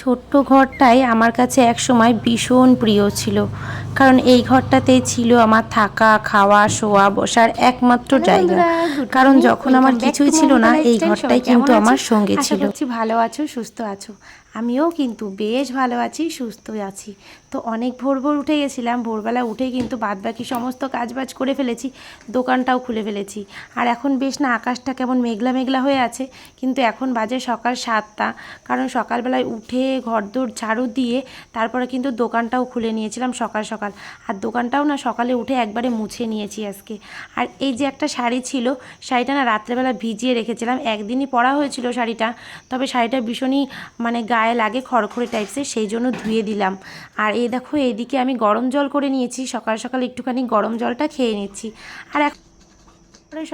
ছোট্ট ঘরটাই আমার কাছে একসময় ভীষণ প্রিয় ছিল, কারণ এই ঘরটাতেই ছিল আমার থাকা, খাওয়া, শোয়া, বসার একমাত্র জায়গা। কারণ যখন আমার কিছুই ছিল না, এই ঘরটাই কিন্তু আমার সঙ্গে ছিল। আশা করছি ভালো আছো, সুস্থ আছো। আমিও কিন্তু বেশ ভালো আছি, সুস্থ আছি। তো অনেক ভোর ভোর উঠে গেছিলাম, ভোরবেলা উঠে কিন্তু বাদবাকি সমস্ত কাজবাজ করে ফেলেছি, দোকানটাও খুলে ফেলেছি। আর এখন বেশ না আকাশটা কেমন মেঘলা মেঘলা হয়ে আছে, কিন্তু এখন বাজে সকাল 7টা। কারণ সকালবেলায় উঠে ঘরদোর ঝাড়ু দিয়ে তারপরে কিন্তু দোকানটাও খুলে নিয়েছিলাম সকাল সকাল। আর দোকানটাও না সকালে উঠে একবারে মুছে নিয়েছি আজকে। আর এই যে একটা শাড়ি ছিল, শাড়িটা না রাত্রেবেলা ভিজিয়ে রেখেছিলাম, একদিনই পরা হয়েছিল শাড়িটা, তবে শাড়িটা ভীষণই মানে গায়ে লাগে খড়খড়ে টাইপসের, সেই জন্য ধুয়ে দিলাম। আর এই দেখো এইদিকে আমি গরম জল করে নিয়েছি, সকাল সকাল একটুখানি গরম জলটা খেয়ে নিচ্ছি। আর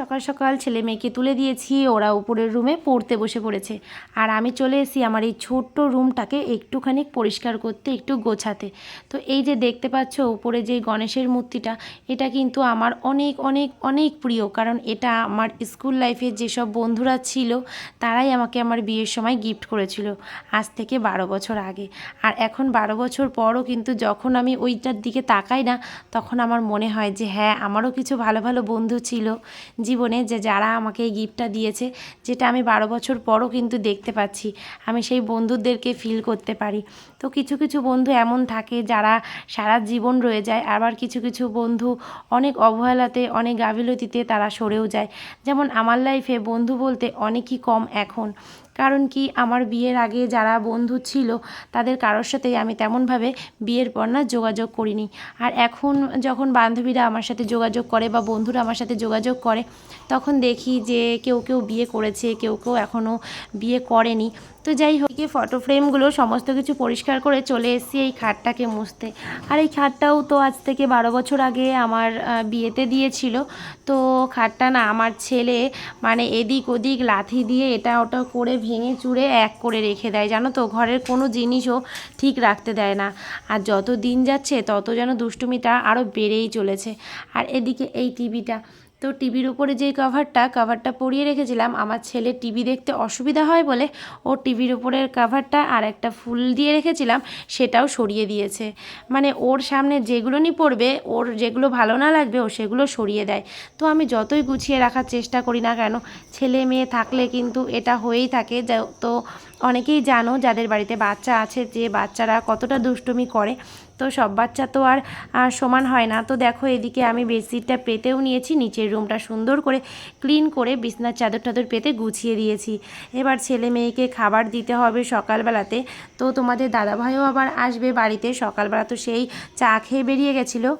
সকাল সকাল ছেলে মেয়েকে তুলে দিয়েছি, ওরা উপরের রুমে পড়তে বসে পড়েছে। আর আমি চলে এসেছি আমার এই ছোট্ট রুমটাকে একটুখানি পরিষ্কার করতে, একটু গোছাতে। তো এই যে দেখতে পাচ্ছ উপরে যে গণেশের মূর্তিটা, এটা কিন্তু আমার অনেক অনেক অনেক প্রিয়, কারণ এটা আমার স্কুল লাইফে যেসব বন্ধুরা ছিল তারাই আমাকে আমার বিয়ের সময় গিফট করেছিল, আজ থেকে 12 বছর আগে। আর এখন 12 বছর পরও কিন্তু যখন আমি ওইটার দিকে তাকাই না, তখন আমার মনে হয় যে হ্যাঁ, আমারও কিছু ভালো ভালো বন্ধু ছিল জীবনে, যে যারা আমাকে এই গিফটটা দিয়েছে, যেটা আমি 12 বছর পরও কিন্তু দেখতে পাচ্ছি, আমি সেই বন্ধুদেরকে ফিল করতে পারি। তো কিছু কিছু বন্ধু এমন থাকে যারা সারা জীবন রয়ে যায়, আবার কিছু কিছু বন্ধু অনেক অবহেলাতে, অনেক গাফিলতিতে তারা সরেও যায়। যেমন আমার লাইফে বন্ধু বলতে অনেকই কম এখন, কারণ কি আমার বিয়ের আগে যারা বন্ধু ছিল তাদের কারোর সাথেই আমি তেমনভাবে বিয়ের পর না যোগাযোগ করিনি। আর এখন যখন বান্ধবীরা আমার সাথে যোগাযোগ করে বা বন্ধুরা আমার সাথে যোগাযোগ করে, তখন দেখি যে কেউ কেউ বিয়ে করেছে, কেউ কেউ এখনও বিয়ে করেনি। তো যাই হোক, ফটো ফ্রেমগুলো সমস্ত কিছু পরিষ্কার করে চলে এসেছি এই খাটটাকে মুছতে। আর এই খাটটাও তো আজ থেকে 12 বছর আগে আমার বিয়েতে দিয়েছিল। তো খাটটা না আমার ছেলে মানে এদিক ওদিক লাথি দিয়ে এটা ওটা করে ভেঙে চুরে এক করে রেখে দেয়, জানো তো, ঘরের কোনো জিনিসও ঠিক রাখতে দেয় না। আর যত দিন যাচ্ছে তত যেন দুষ্টুমিটা আরও বেড়েই চলেছে। আর এদিকে এই টিভিটা, তো টিভির উপরে যে কভারটা পরিয়ে রেখেছিলাম, আমার ছেলে টিভি দেখতে অসুবিধা হয় বলে ও টিভির উপরের কভারটা আর একটা ফুল দিয়ে রেখেছিলাম সেটাও সরিয়ে দিয়েছে। মানে ওর সামনে যেগুলো নি পড়বে, ওর যেগুলো ভালো না লাগবে ও সেগুলো সরিয়ে দেয়। তো আমি যতই গুছিয়ে রাখার চেষ্টা করি না কেন, ছেলে মেয়ে থাকলে কিন্তু এটা হয়েই থাকে। তো অনেকেই জানো যাদের বাড়িতে বাচ্চা আছে যে বাচ্চারা কতটা দুষ্টুমি করে। তো সব বাচ্চা তো আর সমান হয় না। তো দেখো এদিকে আমি বেডশিটটা পেতেও নিয়েছি, নিচের রুমটা সুন্দর করে ক্লিন করে বিছনার চাদর টাদর পেতে গুছিয়ে দিয়েছি। এবার ছেলে মেয়েকে খাবার দিতে হবে সকালবেলাতে। তো তোমাদের দাদাভাইও আবার আসবে বাড়িতে, সকালবেলা তো সেই চা খেয়ে বেরিয়ে গেছিলো।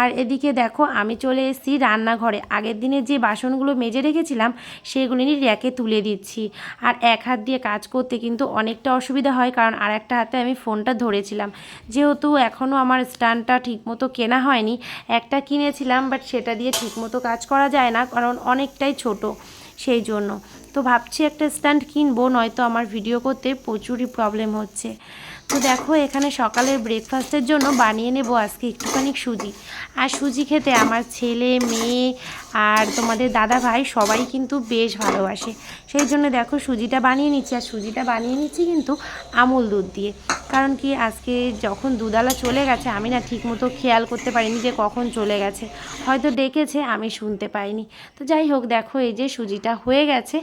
আর এদিকে দেখো আমি চলে এসেছি রান্নাঘরে, আগের দিনে যে বাসনগুলো মেজে রেখেছিলাম সেগুলি র্যাকে তুলে দিচ্ছি। আর এক হাত দিয়ে কাজ করতে কিন্তু অনেকটা অসুবিধা হয়, কারণ আর একটা হাতে আমি ফোনটা ধরেছিলাম, যেহেতু এখনও আমার স্ট্যান্ডটা ঠিকমতো কেনা হয়নি। একটা কিনেছিলাম, বাট সেটা দিয়ে ঠিকমতো কাজ করা যায় না, কারণ অনেকটাই ছোট, সেই জন্য। তো ভাবছি একটা স্ট্যান্ড কিনবো, নয়তো আমার ভিডিও করতে প্রচুরই প্রবলেম হচ্ছে। তো দেখো এখানে সকালের ব্রেকফাস্টের জন্য বানিয়ে নেব আজকে একটুখানি সুজি। আর সুজি খেতে আমার ছেলে মেয়ে আর তোমাদের দাদা ভাই সবাই কিন্তু বেশ ভালোবাসে, সেই জন্য দেখো সুজিটা বানিয়ে নিচ্ছি। আর সুজিটা বানিয়ে নিচ্ছি কিন্তু আমুল দুধ দিয়ে, কারণ কি আজকে যখন দুধওয়ালা চলে গেছে আমি না ঠিকমতো খেয়াল করতে পারিনি যে কখন চলে গেছে, হয়তো ডেকেছে আমি শুনতে পাইনি। তো যাই হোক, দেখো এই যে সুজিটা হয়ে গেছে।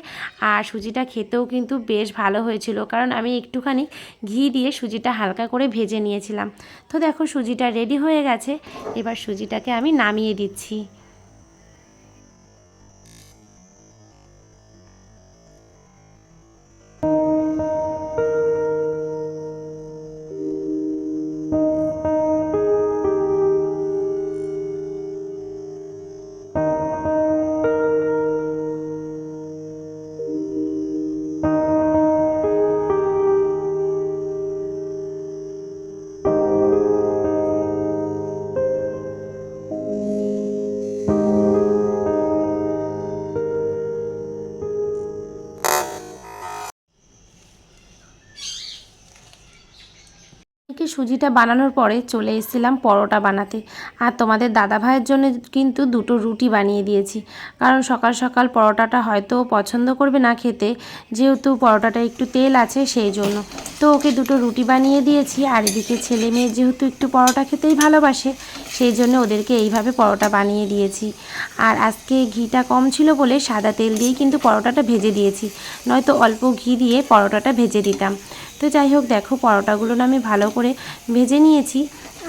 আর সুজিটা খেতেও কিন্তু বেশ ভালো হয়েছিল, কারণ আমি একটুখানি ঘি দিয়ে সুজিটা হালকা করে ভেজে নিয়েছিলাম। তো দেখো সুজিটা রেডি হয়ে গেছে, এবার সুজিটাকে আমি নামিয়ে দিচ্ছি। সুজিটা বানানোর পরে চলে এসেছিলাম পরোটা বানাতে। আর তোমাদের দাদা ভাইয়ের জন্য কিন্তু দুটো রুটি বানিয়ে দিয়েছি, কারণ সকাল সকাল পরোটাটা হয়তো পছন্দ করবে না খেতে, যেহেতু পরোটাটা একটু তেল আছে সেই জন্য। তো ওকে দুটো রুটি বানিয়ে দিয়েছি। আর এদিকে ছেলে মেয়ে যেহেতু একটু পরোটা খেতেই ভালোবাসে, সেই জন্য ওদেরকে এইভাবে পরোটা বানিয়ে দিয়েছি। আর আজকে ঘিটা কম ছিল বলে সাদা তেল দিয়েই কিন্তু পরোটাটা ভেজে দিয়েছি, নয়তো অল্প ঘি দিয়ে পরোটাটা ভেজে দিতাম। তো যাই হোক, দেখো পরোটাগুলো না আমি ভালো করে ভেজে নিয়েছি।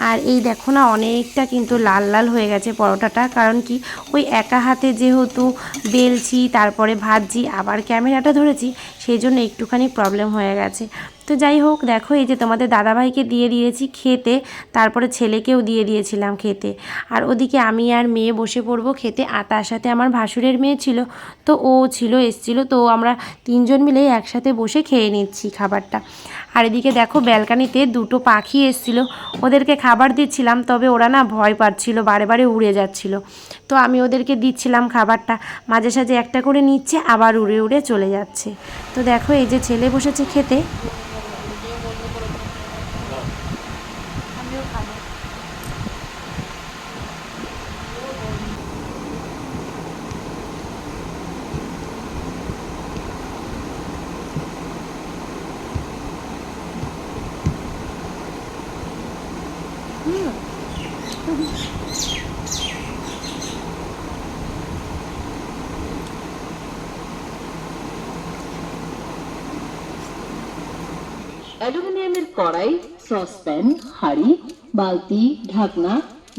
আর এই দেখো না, অনেকটা কিন্তু লাল লাল হয়ে গেছে পরোটাটা, কারণ কি ওই একা হাতে যেহেতু বেলছি তারপরে ভাজছি আবার ক্যামেরাটা ধরেছি, সেই জন্য একটুখানি প্রবলেম হয়ে গেছে। তো যাই হোক, দেখো এই যে তোমাদের দাদাভাইকে দিয়ে দিয়েছি খেতে, তারপরে ছেলেকেও দিয়ে দিয়েছিলাম খেতে। আর ওদিকে আমি আর মেয়ে বসে পড়বো খেতে। আর তার সাথে আমার ভাসুরের মেয়ে ছিল, তো ও এসছিল, তো আমরা তিনজন মিলে একসাথে বসে খেয়ে নিচ্ছি খাবারটা। আর এদিকে দেখো ব্যালকানিতে দুটো পাখি এসেছিলো, ওদেরকে খাবার দিচ্ছিলাম, তবে ওরা না ভয় পাচ্ছিল, বারে বারে উড়ে যাচ্ছিল। তো আমি ওদেরকে দিচ্ছিলাম খাবারটা, মাঝে সাঝে একটা করে নিচ্ছে আবার উড়ে উড়ে চলে যাচ্ছে। তো দেখো এই যে ছেলে বসেছে খেতে। অ্যালুমিনিয়ামের কড়াই, সসপ্যান, হাঁড়ি, বালতি, ঢাকনা,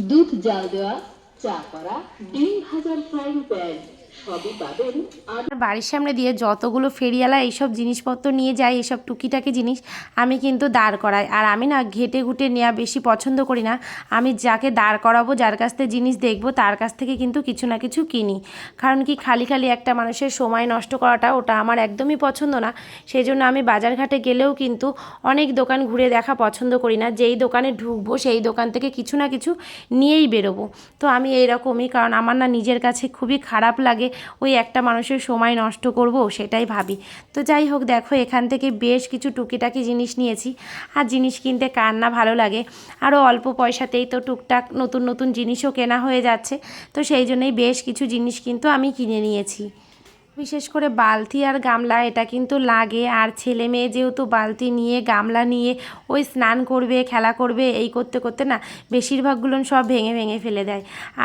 দুধ জাল দেওয়া, চা করা, ডিম ভাজার ফ্রাইং প্যান সবই পাবেন। আর বাড়ির সামনে দিয়ে যতগুলো ফেরিওয়ালা এইসব জিনিসপত্র নিয়ে যায়, এইসব টুকিটাকি জিনিস আমি কিন্তু দাঁড় করাই। আর আমি না ঘেটে ঘুটে নেওয়া বেশি পছন্দ করি না। আমি যাকে দাঁড় করাবো, যার কাছ থেকে জিনিস দেখবো, তার কাছ থেকে কিন্তু কিছু না কিছু কিনি। কারণ কি খালি খালি একটা মানুষের সময় নষ্ট করাটা, ওটা আমার একদমই পছন্দ না। সেই জন্য আমি বাজারঘাটে গেলেও কিন্তু অনেক দোকান ঘুরে দেখা পছন্দ করি না। যেই দোকানে ঢুকবো সেই দোকান থেকে কিছু না কিছু নিয়েই বেরোবো। তো আমি এইরকমই, কারণ আমার না নিজের কাছে খুবই খারাপ লাগে ওই একটা মানুষের সময় নষ্ট করব, সেটাই ভাবি। তো যাই হোক, দেখো এখান থেকে বেশ কিছু টুকিটাকি জিনিস নিয়েছি। আর জিনিস কিনতে কার না ভালো লাগে, আরও অল্প পয়সাতেই তো টুকটাক নতুন নতুন জিনিসও কেনা হয়ে যাচ্ছে। তো সেই জন্যই বেশ কিছু জিনিস কিন্তু আমি কিনে নিয়েছি। বিশেষ করে বালতি আর গামলা এটা কিন্তু লাগে। আর ছেলে মেয়ে যেহেতু বালতি নিয়ে গামলা নিয়ে ওই স্নান করবে, খেলা করবে, এই করতে করতে না বেশিরভাগগুলো সব ভেঙে ভেঙে ফেলে দেয়।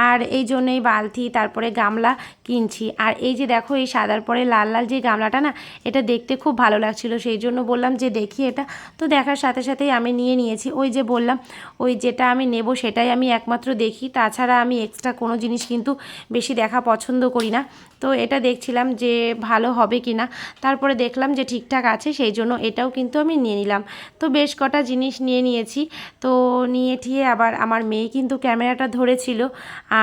আর এই জন্যই বালতি তারপরে গামলা কিনছি। আর এই যে দেখো এই সাদার পরে লাল লাল যে গামলাটা না, এটা দেখতে খুব ভালো লাগছিল, সেই জন্য বললাম যে দেখি এটা। তো দেখার সাথে সাথেই আমি নিয়ে নিয়েছি। ওই যে বললাম, ওই যেটা আমি নেব সেটাই আমি একমাত্র দেখি, তাছাড়া আমি এক্সট্রা কোনো জিনিস কিন্তু বেশি দেখা পছন্দ করি না। তো এটা দেখছিলাম যে ভালো হবে কি না, তারপরে দেখলাম যে ঠিকঠাক আছে, সেই জন্য এটাও কিন্তু আমি নিয়ে নিলাম। তো বেশ কটা জিনিস নিয়ে নিয়েছি। তো নিয়ে ঠিয়ে আবার আমার মেয়ে কিন্তু ক্যামেরাটা ধরেছিল।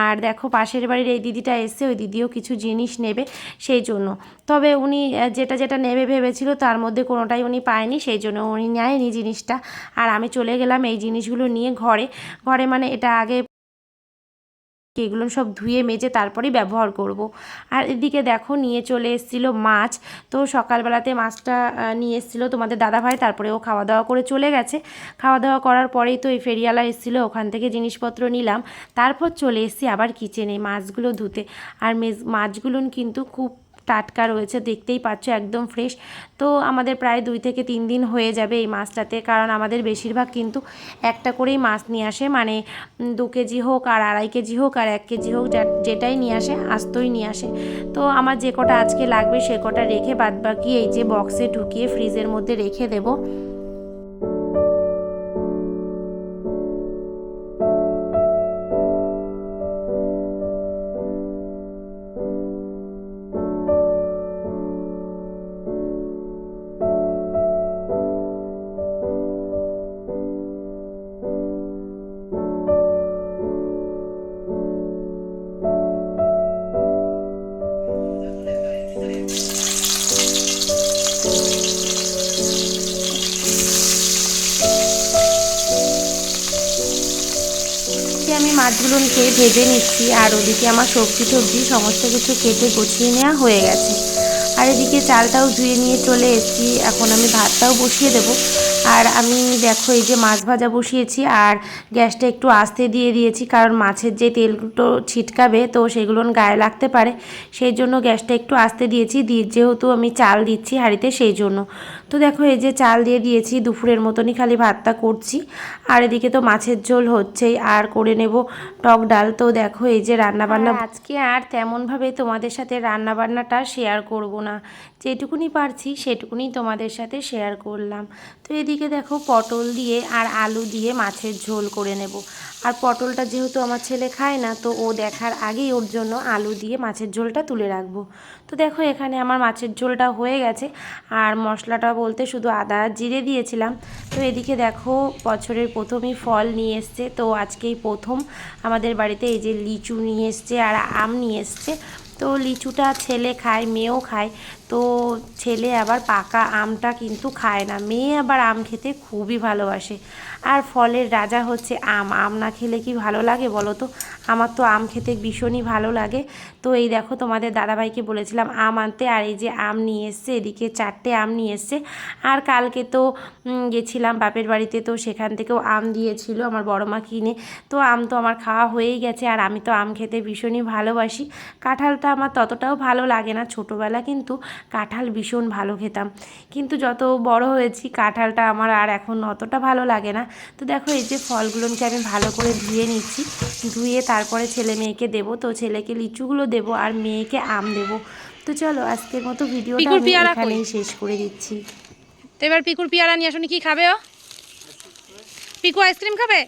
আর দেখো পাশের বাড়ির এই দিদিটা এসে, ওই দিদিও কিছু জিনিস নেবে সেই জন্য। তবে উনি যেটা যেটা নেবে ভেবেছিল তার মধ্যে কোনোটাই উনি পায়নি, সেই জন্য উনি নেয়নি জিনিসটা। আর আমি চলে গেলাম এই জিনিসগুলো নিয়ে ঘরে। ঘরে মানে এটা আগে এগুলো সব ধুয়ে মেজে তারপরেই ব্যবহার করব। আর এদিকে দেখো নিয়ে চলে এসেছিলো মাছ। তো সকালবেলাতে মাছটা নিয়ে এসেছিলো তোমাদের দাদাভাই, তারপরে ও খাওয়া দাওয়া করে চলে গেছে। খাওয়া দাওয়া করার পরেই তো এই ফেরিওয়ালা এসেছিলো, ওখান থেকে জিনিসপত্র নিলাম। তারপর চলে এসেছি আবার কিচেনে মাছগুলো ধুতে। আর মাছগুলো কিন্তু খুব টাটকা রয়েছে, দেখতেই পাচ্ছ একদম ফ্রেশ। তো আমাদের প্রায় 2 থেকে 3 দিন হয়ে যাবে এই মাছটাতে, কারণ আমাদের বেশিরভাগ কিন্তু একটা করেই মাছ নিয়ে আসে, মানে 2 কেজি হোক আর 2.5 কেজি হোক আর 1 কেজি হোক, যেটাই নিয়ে আসে আস্তই নিয়ে আসে। তো আমার যে কটা আজকে লাগবে সে কটা রেখে বাদবাকি এই যে বক্সে ঢুকিয়ে ফ্রিজের মধ্যে রেখে দেবো। আমি মাছগুলোকে ভেজে নিচ্ছি। আর ওদিকে আমার সবজি সমস্ত কিছু কেটে গুছিয়ে নেওয়া হয়ে গেছে। আর এদিকে চালটাও ধুয়ে নিয়ে চলে এসেছি, এখন আমি ভাতটাও বসিয়ে দেবো। আর আমি দেখো এই যে মাছ ভাজা বসিয়েছি আর গ্যাসটা একটু আস্তে দিয়ে দিয়েছি, কারণ মাছের যে তেলগুলো ছিটকাবে তো সেগুলো গায়ে লাগতে পারে, সেই জন্য গ্যাসটা একটু আস্তে দিয়েছি। যেহেতু আমি চাল দিচ্ছি হাঁড়িতে সেই জন্য। তো দেখো এই যে চাল দিয়ে দিয়েছি, দুপুরের মতনই খালি ভাতটা করছি। আর এদিকে তো মাছের ঝোল হচ্ছেই, আর করে নেব টক ডাল। তো দেখো এই যে রান্নাবান্না আজকে আর তেমনভাবে তোমাদের সাথে রান্নাবান্নাটা শেয়ার করব না, যেটুকুনি পারছি সেটুকুনি তোমাদের সাথে শেয়ার করলাম। তো এদিকে দেখো পটল দিয়ে আর আলু দিয়ে মাছের ঝোল করে নেব। আর পটলটা যেহেতু আমার ছেলে খায় না, তো ও দেখার আগেই ওর জন্য আলু দিয়ে মাছের ঝোলটা তুলে রাখবো। তো দেখো এখানে আমার মাছের ঝোলটা হয়ে গেছে, আর মশলাটা বলতে শুধু আদা জিরে দিয়েছিলাম। তো এদিকে দেখো বছরের প্রথমই ফল নিয়ে এসছে, তো আজকেই প্রথম আমাদের বাড়িতে এই যে লিচু নিয়ে এসছে আর আম নিয়ে এসছে। তো লিচুটা ছেলে খায়, মেয়েও খায়। তো ছেলে আবার পাকা আমটা কিন্তু খায় না, মেয়ে আবার আম খেতে খুবই ভালোবাসে। আর ফলের রাজা হচ্ছে আম, আম না খেলে কি ভালো লাগে বলো তো? আমার তো আম খেতে ভীষণই ভালো লাগে। তো এই দেখো তোমাদের দাদাভাইকে বলেছিলাম আম আনতে, আর এই যে আম নিয়ে এসছে, এদিকে 4টে আম নিয়ে এসছে। আর কালকে তো গেছিলাম বাপের বাড়িতে, তো সেখান থেকেও আম দিয়েছিল আমার বড় মা কিনে। তো আম তো আমার খাওয়া হয়েই গেছে, আর আমি তো আম খেতে ভীষণই ভালোবাসি। কাঁঠালটা আমার ততটাও ভালো লাগে না, ছোটোবেলা কিন্তু কাঁঠাল ভীষণ ভালো খেতাম, কিন্তু যত বড় হয়েছি কাঁঠালটা আমার আর এখন অতটা ভালো লাগে না। তো দেখো এই যে ফলগুলোকে আমি ভালো করে ধুয়ে নিচ্ছি, ধুয়ে তারপরে ছেলে মেয়েকে দেবো। তো ছেলেকে লিচুগুলো দেবো আর মেয়েকে আম দেবো। তো চলো আজকের মতো ভিডিওটা আমি এখানেই শেষ করে দিচ্ছি। তো এবার পিকুর পেয়ারা নিয়ে আসুন, কি খাবে ও? পিকু আইসক্রিম খাবে?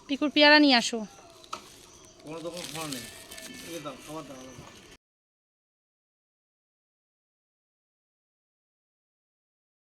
পিকুর পেয়ারা নিয়ে আসো।